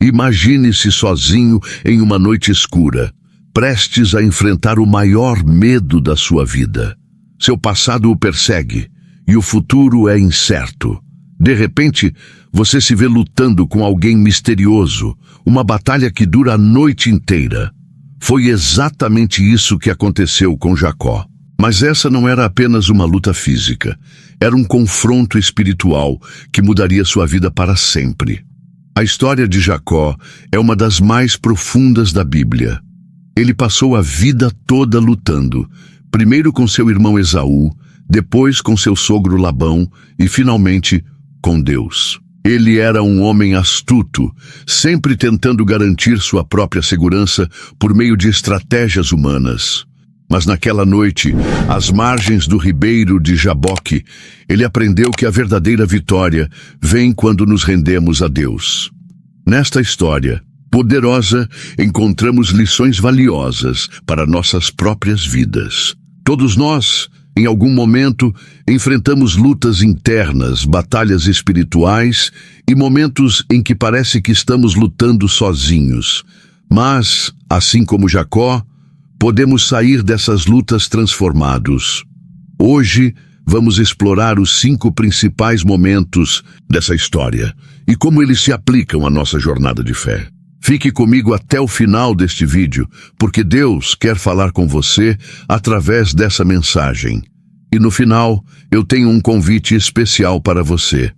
Imagine-se sozinho em uma noite escura, prestes a enfrentar o maior medo da sua vida. Seu passado o persegue e o futuro é incerto. De repente, você se vê lutando com alguém misterioso, uma batalha que dura a noite inteira. Foi exatamente isso que aconteceu com Jacó. Mas essa não era apenas uma luta física, era um confronto espiritual que mudaria sua vida para sempre. A história de Jacó é uma das mais profundas da Bíblia. Ele passou a vida toda lutando, primeiro com seu irmão Esaú, depois com seu sogro Labão e, finalmente, com Deus. Ele era um homem astuto, sempre tentando garantir sua própria segurança por meio de estratégias humanas. Mas naquela noite, às margens do ribeiro de Jaboque, ele aprendeu que a verdadeira vitória vem quando nos rendemos a Deus. Nesta história poderosa, encontramos lições valiosas para nossas próprias vidas. Todos nós, em algum momento, enfrentamos lutas internas, batalhas espirituais e momentos em que parece que estamos lutando sozinhos. Mas, assim como Jacó, podemos sair dessas lutas transformados. Hoje, vamos explorar os 5 principais momentos dessa história e como eles se aplicam à nossa jornada de fé. Fique comigo até o final deste vídeo, porque Deus quer falar com você através dessa mensagem. E no final, eu tenho um convite especial para você.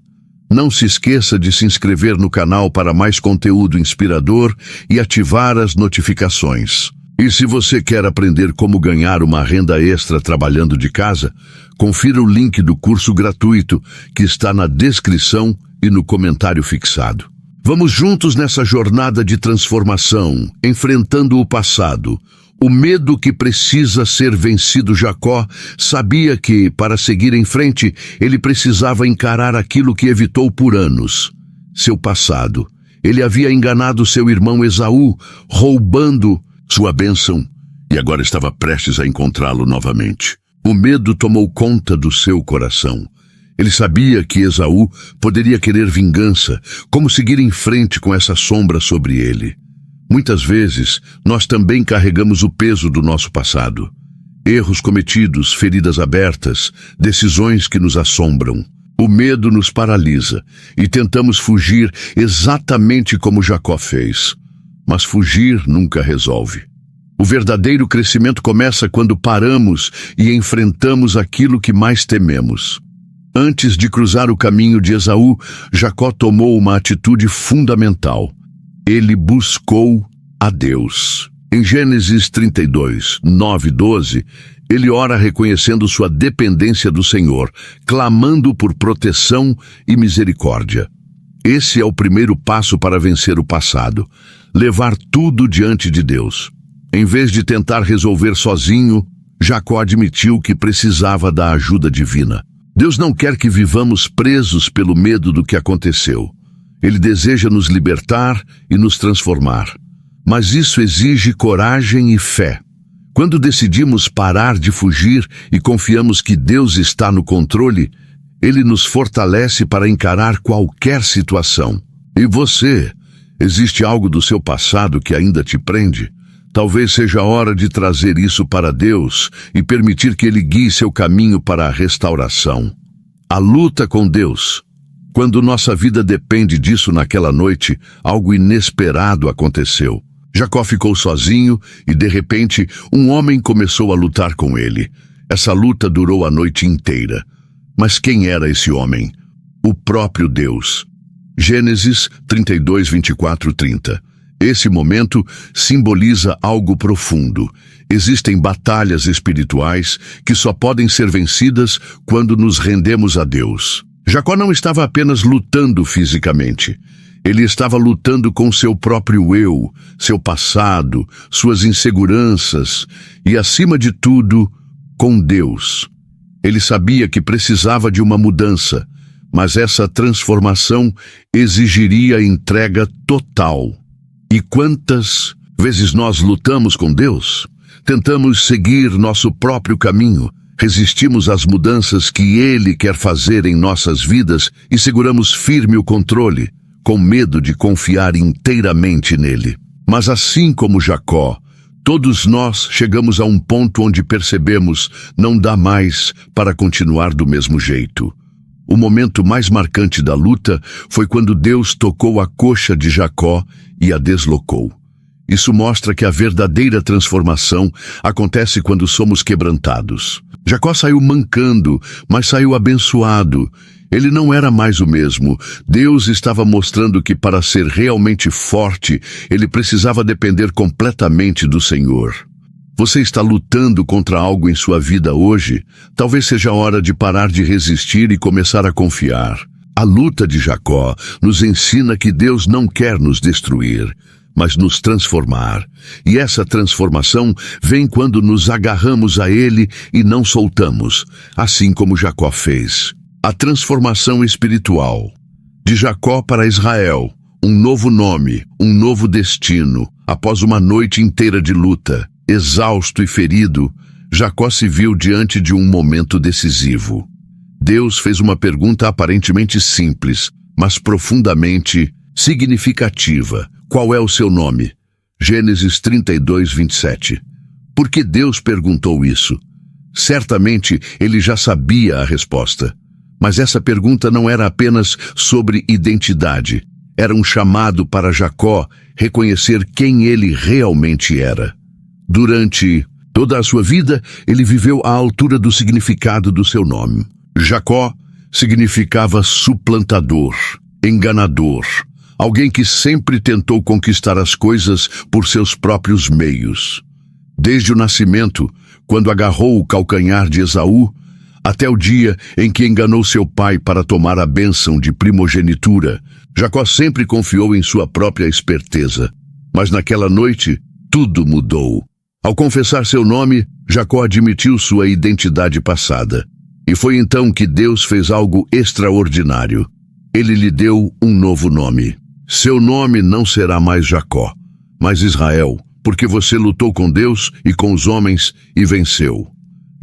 Não se esqueça de se inscrever no canal para mais conteúdo inspirador e ativar as notificações. E se você quer aprender como ganhar uma renda extra trabalhando de casa, confira o link do curso gratuito que está na descrição e no comentário fixado. Vamos juntos nessa jornada de transformação, enfrentando o passado. O medo que precisa ser vencido. Jacó sabia que, para seguir em frente, ele precisava encarar aquilo que evitou por anos. Seu passado. Ele havia enganado seu irmão Esaú, roubando sua bênção, e agora estava prestes a encontrá-lo novamente. O medo tomou conta do seu coração. Ele sabia que Esaú poderia querer vingança, como seguir em frente com essa sombra sobre ele. Muitas vezes, nós também carregamos o peso do nosso passado. Erros cometidos, feridas abertas, decisões que nos assombram. O medo nos paralisa e tentamos fugir exatamente como Jacó fez. Mas fugir nunca resolve. O verdadeiro crescimento começa quando paramos e enfrentamos aquilo que mais tememos. Antes de cruzar o caminho de Esaú, Jacó tomou uma atitude fundamental. Ele buscou a Deus. Em Gênesis 32, 9 e 12, ele ora reconhecendo sua dependência do Senhor, clamando por proteção e misericórdia. Esse é o primeiro passo para vencer o passado, levar tudo diante de Deus. Em vez de tentar resolver sozinho, Jacó admitiu que precisava da ajuda divina. Deus não quer que vivamos presos pelo medo do que aconteceu. Ele deseja nos libertar e nos transformar. Mas isso exige coragem e fé. Quando decidimos parar de fugir e confiamos que Deus está no controle, Ele nos fortalece para encarar qualquer situação. E você? Existe algo do seu passado que ainda te prende? Talvez seja a hora de trazer isso para Deus e permitir que Ele guie seu caminho para a restauração. A luta com Deus. Quando nossa vida depende disso naquela noite, algo inesperado aconteceu. Jacó ficou sozinho e, de repente, um homem começou a lutar com ele. Essa luta durou a noite inteira. Mas quem era esse homem? O próprio Deus. Gênesis 32, 24, 30. Esse momento simboliza algo profundo. Existem batalhas espirituais que só podem ser vencidas quando nos rendemos a Deus. Jacó não estava apenas lutando fisicamente. Ele estava lutando com seu próprio eu, seu passado, suas inseguranças e, acima de tudo, com Deus. Ele sabia que precisava de uma mudança, mas essa transformação exigiria entrega total. E quantas vezes nós lutamos com Deus? Tentamos seguir nosso próprio caminho, resistimos às mudanças que Ele quer fazer em nossas vidas e seguramos firme o controle, com medo de confiar inteiramente nele. Mas assim como Jacó, todos nós chegamos a um ponto onde percebemos não dá mais para continuar do mesmo jeito. O momento mais marcante da luta foi quando Deus tocou a coxa de Jacó e a deslocou. Isso mostra que a verdadeira transformação acontece quando somos quebrantados. Jacó saiu mancando, mas saiu abençoado. Ele não era mais o mesmo. Deus estava mostrando que para ser realmente forte, ele precisava depender completamente do Senhor. Você está lutando contra algo em sua vida hoje? Talvez seja a hora de parar de resistir e começar a confiar. A luta de Jacó nos ensina que Deus não quer nos destruir, mas nos transformar. E essa transformação vem quando nos agarramos a Ele e não soltamos, assim como Jacó fez. A transformação espiritual. De Jacó para Israel, um novo nome, um novo destino. Após uma noite inteira de luta, exausto e ferido, Jacó se viu diante de um momento decisivo. Deus fez uma pergunta aparentemente simples, mas profundamente significativa. Qual é o seu nome? Gênesis 32, 27. Por que Deus perguntou isso? Certamente ele já sabia a resposta. Mas essa pergunta não era apenas sobre identidade. Era um chamado para Jacó reconhecer quem ele realmente era. Durante toda a sua vida, ele viveu à altura do significado do seu nome. Jacó significava suplantador, enganador, alguém que sempre tentou conquistar as coisas por seus próprios meios. Desde o nascimento, quando agarrou o calcanhar de Esaú, até o dia em que enganou seu pai para tomar a bênção de primogenitura, Jacó sempre confiou em sua própria esperteza. Mas naquela noite, tudo mudou. Ao confessar seu nome, Jacó admitiu sua identidade passada. E foi então que Deus fez algo extraordinário. Ele lhe deu um novo nome. Seu nome não será mais Jacó, mas Israel, porque você lutou com Deus e com os homens e venceu.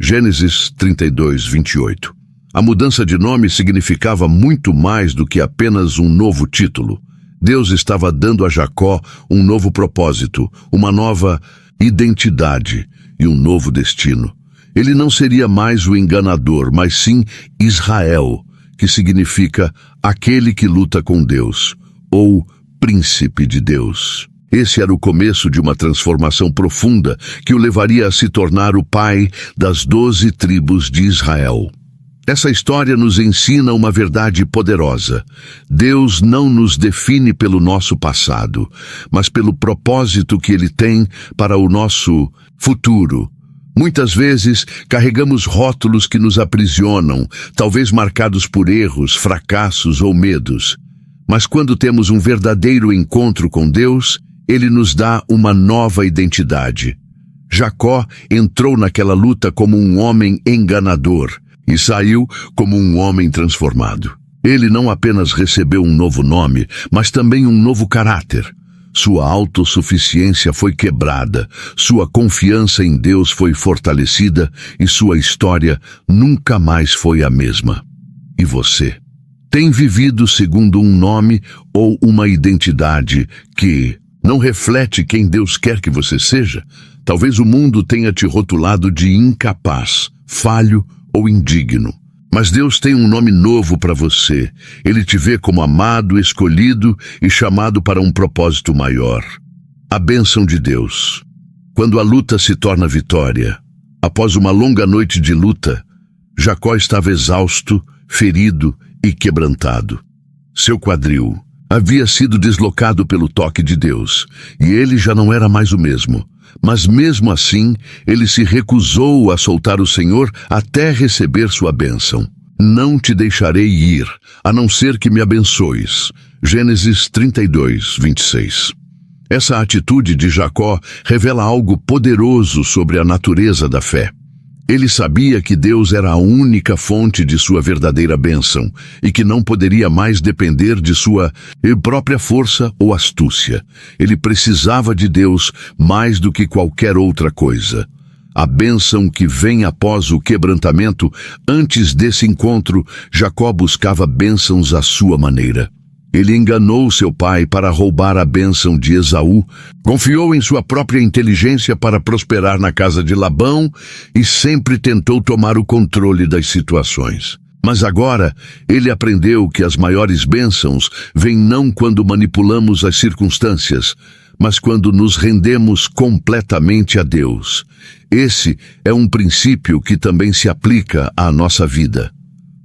Gênesis 32, 28. A mudança de nome significava muito mais do que apenas um novo título. Deus estava dando a Jacó um novo propósito, uma nova identidade e um novo destino. Ele não seria mais o enganador, mas sim Israel, que significa aquele que luta com Deus, ou príncipe de Deus. Esse era o começo de uma transformação profunda que o levaria a se tornar o pai das 12 tribos de Israel. Essa história nos ensina uma verdade poderosa. Deus não nos define pelo nosso passado, mas pelo propósito que Ele tem para o nosso futuro. Muitas vezes carregamos rótulos que nos aprisionam, talvez marcados por erros, fracassos ou medos. Mas quando temos um verdadeiro encontro com Deus, Ele nos dá uma nova identidade. Jacó entrou naquela luta como um homem enganador e saiu como um homem transformado. Ele não apenas recebeu um novo nome, mas também um novo caráter. Sua autossuficiência foi quebrada, sua confiança em Deus foi fortalecida e sua história nunca mais foi a mesma. E você? Tem vivido segundo um nome ou uma identidade que não reflete quem Deus quer que você seja? Talvez o mundo tenha te rotulado de incapaz, falho ou indigno. Mas Deus tem um nome novo para você. Ele te vê como amado, escolhido e chamado para um propósito maior. A bênção de Deus. Quando a luta se torna vitória. Após uma longa noite de luta, Jacó estava exausto, ferido e quebrantado. Seu quadril havia sido deslocado pelo toque de Deus, e ele já não era mais o mesmo. Mas mesmo assim, ele se recusou a soltar o Senhor até receber sua bênção. Não te deixarei ir, a não ser que me abençoes. Gênesis 32, 26. Essa atitude de Jacó revela algo poderoso sobre a natureza da fé. Ele sabia que Deus era a única fonte de sua verdadeira bênção e que não poderia mais depender de sua própria força ou astúcia. Ele precisava de Deus mais do que qualquer outra coisa. A bênção que vem após o quebrantamento, antes desse encontro, Jacó buscava bênçãos à sua maneira. Ele enganou seu pai para roubar a bênção de Esaú, confiou em sua própria inteligência para prosperar na casa de Labão e sempre tentou tomar o controle das situações. Mas agora ele aprendeu que as maiores bênçãos vêm não quando manipulamos as circunstâncias, mas quando nos rendemos completamente a Deus. Esse é um princípio que também se aplica à nossa vida.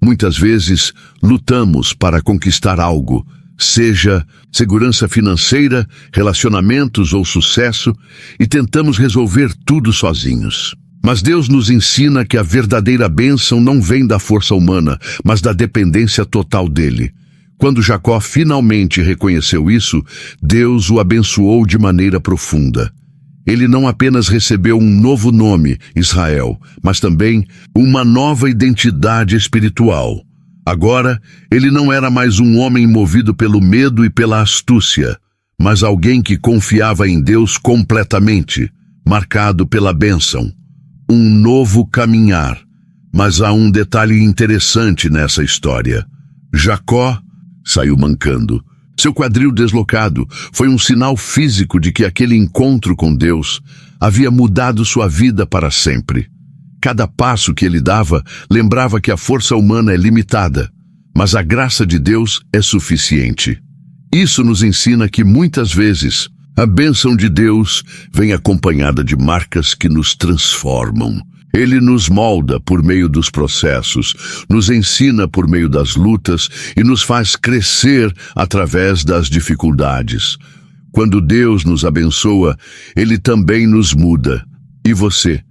Muitas vezes lutamos para conquistar algo, seja segurança financeira, relacionamentos ou sucesso, e tentamos resolver tudo sozinhos. Mas Deus nos ensina que a verdadeira bênção não vem da força humana, mas da dependência total dele. Quando Jacó finalmente reconheceu isso, Deus o abençoou de maneira profunda. Ele não apenas recebeu um novo nome, Israel, mas também uma nova identidade espiritual. Agora, ele não era mais um homem movido pelo medo e pela astúcia, mas alguém que confiava em Deus completamente, marcado pela bênção. Um novo caminhar. Mas há um detalhe interessante nessa história. Jacó saiu mancando. Seu quadril deslocado foi um sinal físico de que aquele encontro com Deus havia mudado sua vida para sempre. Cada passo que ele dava lembrava que a força humana é limitada, mas a graça de Deus é suficiente. Isso nos ensina que muitas vezes a bênção de Deus vem acompanhada de marcas que nos transformam. Ele nos molda por meio dos processos, nos ensina por meio das lutas e nos faz crescer através das dificuldades. Quando Deus nos abençoa, Ele também nos muda. E você,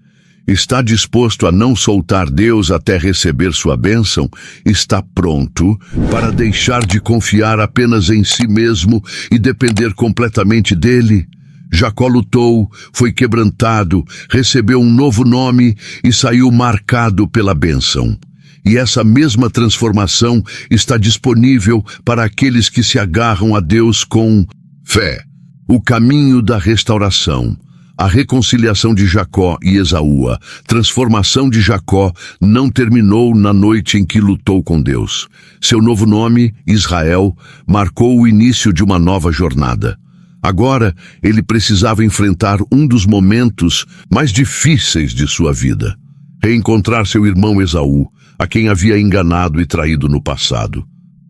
está disposto a não soltar Deus até receber sua bênção? Está pronto para deixar de confiar apenas em si mesmo e depender completamente dele? Jacó lutou, foi quebrantado, recebeu um novo nome e saiu marcado pela bênção. E essa mesma transformação está disponível para aqueles que se agarram a Deus com fé. O caminho da restauração. A reconciliação de Jacó e Esaú, a transformação de Jacó, não terminou na noite em que lutou com Deus. Seu novo nome, Israel, marcou o início de uma nova jornada. Agora, ele precisava enfrentar um dos momentos mais difíceis de sua vida. Reencontrar seu irmão Esaú, a quem havia enganado e traído no passado.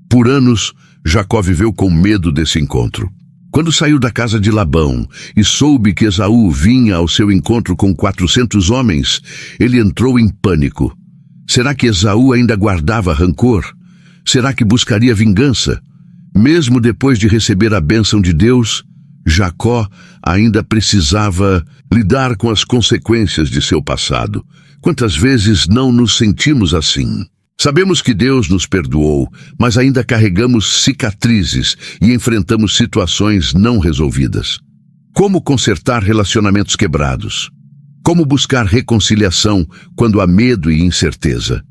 Por anos, Jacó viveu com medo desse encontro. Quando saiu da casa de Labão e soube que Esaú vinha ao seu encontro com 400 homens, ele entrou em pânico. Será que Esaú ainda guardava rancor? Será que buscaria vingança? Mesmo depois de receber a bênção de Deus, Jacó ainda precisava lidar com as consequências de seu passado. Quantas vezes não nos sentimos assim? Sabemos que Deus nos perdoou, mas ainda carregamos cicatrizes e enfrentamos situações não resolvidas. Como consertar relacionamentos quebrados? Como buscar reconciliação quando há medo e incerteza?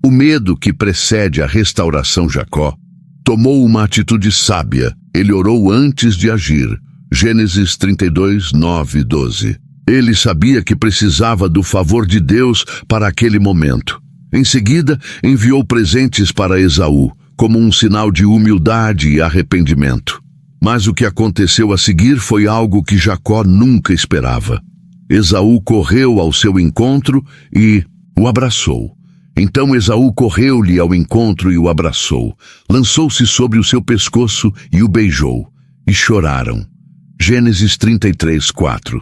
O medo que precede a restauração Jacó tomou uma atitude sábia. Ele orou antes de agir. Gênesis 32, 9 e 12. Ele sabia que precisava do favor de Deus para aquele momento. Em seguida, enviou presentes para Esaú, como um sinal de humildade e arrependimento. Mas o que aconteceu a seguir foi algo que Jacó nunca esperava. Esaú correu ao seu encontro e o abraçou. Então Esaú correu-lhe ao encontro e o abraçou. Lançou-se sobre o seu pescoço e o beijou. E choraram. Gênesis 33, 4.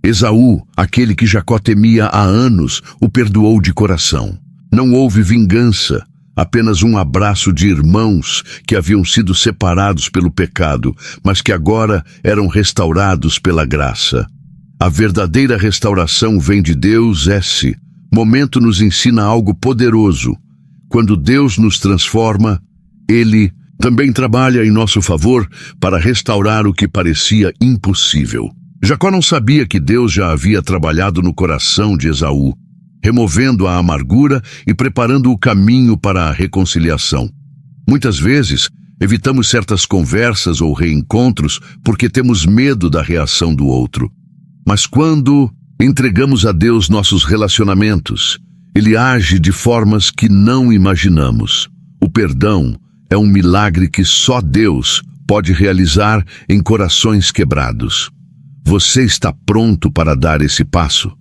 Esaú, aquele que Jacó temia há anos, o perdoou de coração. Não houve vingança, apenas um abraço de irmãos que haviam sido separados pelo pecado, mas que agora eram restaurados pela graça. A verdadeira restauração vem de Deus. Esse momento nos ensina algo poderoso. Quando Deus nos transforma, Ele também trabalha em nosso favor para restaurar o que parecia impossível. Jacó não sabia que Deus já havia trabalhado no coração de Esaú, removendo a amargura e preparando o caminho para a reconciliação. Muitas vezes, evitamos certas conversas ou reencontros porque temos medo da reação do outro. Mas quando entregamos a Deus nossos relacionamentos, Ele age de formas que não imaginamos. O perdão é um milagre que só Deus pode realizar em corações quebrados. Você está pronto para dar esse passo?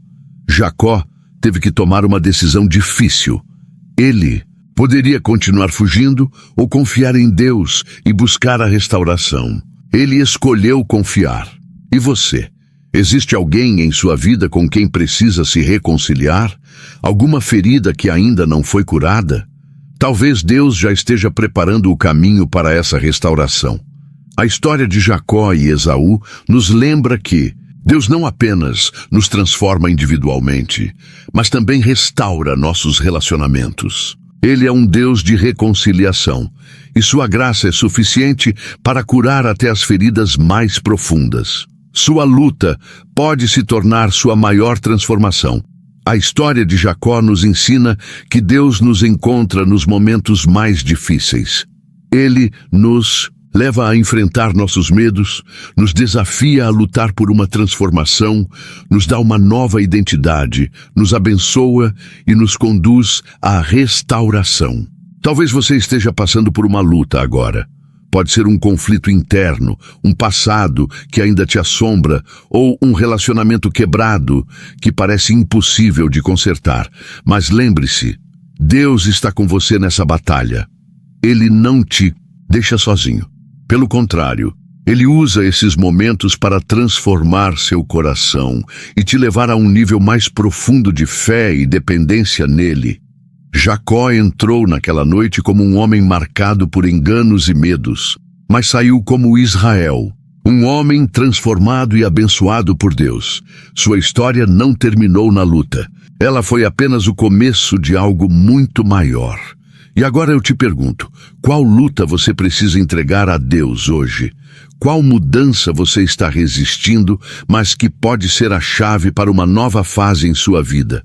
Jacó teve que tomar uma decisão difícil. Ele poderia continuar fugindo ou confiar em Deus e buscar a restauração. Ele escolheu confiar. E você? Existe alguém em sua vida com quem precisa se reconciliar? Alguma ferida que ainda não foi curada? Talvez Deus já esteja preparando o caminho para essa restauração. A história de Jacó e Esaú nos lembra que Deus não apenas nos transforma individualmente, mas também restaura nossos relacionamentos. Ele é um Deus de reconciliação, e sua graça é suficiente para curar até as feridas mais profundas. Sua luta pode se tornar sua maior transformação. A história de Jacó nos ensina que Deus nos encontra nos momentos mais difíceis. Ele nos leva a enfrentar nossos medos, nos desafia a lutar por uma transformação, nos dá uma nova identidade, nos abençoa e nos conduz à restauração. Talvez você esteja passando por uma luta agora. Pode ser um conflito interno, um passado que ainda te assombra, ou um relacionamento quebrado que parece impossível de consertar. Mas lembre-se, Deus está com você nessa batalha. Ele não te deixa sozinho. Pelo contrário, Ele usa esses momentos para transformar seu coração e te levar a um nível mais profundo de fé e dependência nele. Jacó entrou naquela noite como um homem marcado por enganos e medos, mas saiu como Israel, um homem transformado e abençoado por Deus. Sua história não terminou na luta. Ela foi apenas o começo de algo muito maior. E agora eu te pergunto, qual luta você precisa entregar a Deus hoje? Qual mudança você está resistindo, mas que pode ser a chave para uma nova fase em sua vida?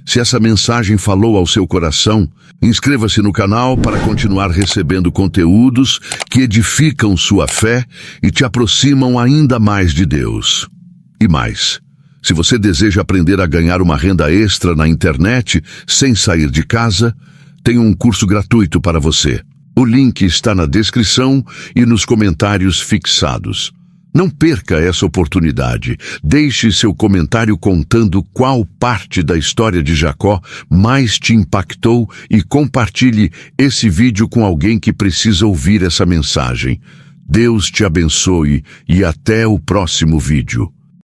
Se essa mensagem falou ao seu coração, inscreva-se no canal para continuar recebendo conteúdos que edificam sua fé e te aproximam ainda mais de Deus. E mais, se você deseja aprender a ganhar uma renda extra na internet sem sair de casa, tem um curso gratuito para você. O link está na descrição e nos comentários fixados. Não perca essa oportunidade. Deixe seu comentário contando qual parte da história de Jacó mais te impactou e compartilhe esse vídeo com alguém que precisa ouvir essa mensagem. Deus te abençoe e até o próximo vídeo.